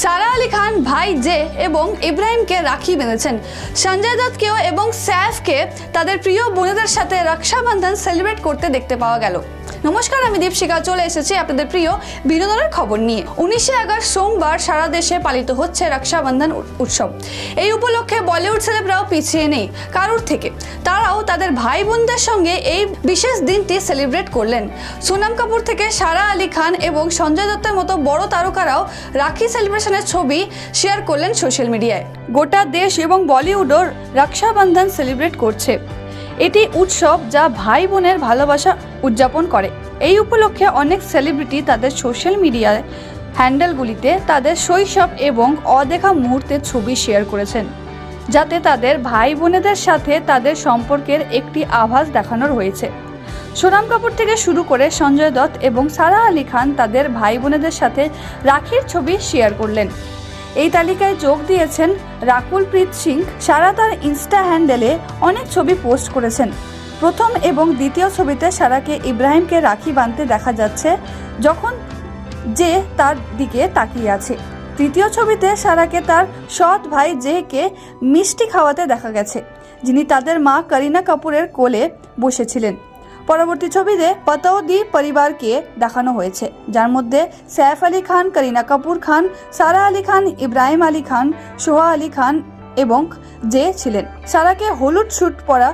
সারা আলী খান ভাই জে এবং ইব্রাহিমকে রাখি বেঁধেছেন। সঞ্জয় দত্তকেও এবং সैफ-কে তাদের প্রিয় বোনেদের সাথে রক্ষাবন্ধন সেলিব্রেট করতে দেখতে পাওয়া গেল। নমস্কার, আমি দীপশিখা চলে এসেছি আপনাদের প্রিয় বিনোদনের খবর নিয়ে। 19শে আগস্ট সোমবার সারা দেশে পালিত হচ্ছে রক্ষাবন্ধন উৎসব। এই উপলক্ষে বলিউড সেলেবরাও পিছিয়ে নেই কারোর থেকে। তারাও তাদের ভাই বোনদের সঙ্গে এই বিশেষ দিনটি সেলিব্রেট করলেন। সোনম কাপুর থেকে সারা আলী খান এবং সঞ্জয় দত্তের মতো বড় তারকারাও রাখি সেলিব্রেশনের ছবি শেয়ার করলেন সোশ্যাল মিডিয়ায়। গোটা দেশ এবং বলিউডও রক্ষাবন্ধন সেলিব্রেট করছে। এটি উৎসব যা ভাই বোনের ভালোবাসা উদযাপন করে। এই উপলক্ষে অনেক সেলিব্রিটি তাদের সোশ্যাল মিডিয়ায় হ্যান্ডেলগুলিতে তাদের শৈশব এবং অদেখা মুহূর্তের ছবি শেয়ার করেছেন, যাতে তাদের ভাই বোনেদের সাথে তাদের সম্পর্কের একটি আভাস দেখানোর হয়েছে। সোনম কাপুর থেকে শুরু করে সঞ্জয় দত্ত এবং সারা আলী খান তাদের ভাই বোনেদের সাথে রাখির ছবি শেয়ার করলেন। এই তালিকায় যোগ দিয়েছেন রাকুল প্রীত সিং। সারা তার ইনস্টা হ্যান্ডেলে অনেক ছবি পোস্ট করেছেন। প্রথম এবং দ্বিতীয় ছবিতে সারাকে ইব্রাহিমকে রাখি বাঁধতে দেখা যাচ্ছে যখন যে তার দিকে তাকিয়ে আছে। তৃতীয় ছবিতে সারাকে তার সৎ ভাই জেকে মিষ্টি খাওয়াতে দেখা গেছে, যিনি তাদের মা করিনা কাপুরের কোলে বসেছিলেন। পরবর্তী ছবিতে পতৌদি পরিবারকে দেখানো হয়েছে, যার মধ্যে सैफ আলী খান, করিনা কাপুর খান, সারা আলী খান, ইব্রাহিম আলী খান, সোহা আলী খান এবং জে ছিলেন। সারাকে হলুদ স্যুট পরা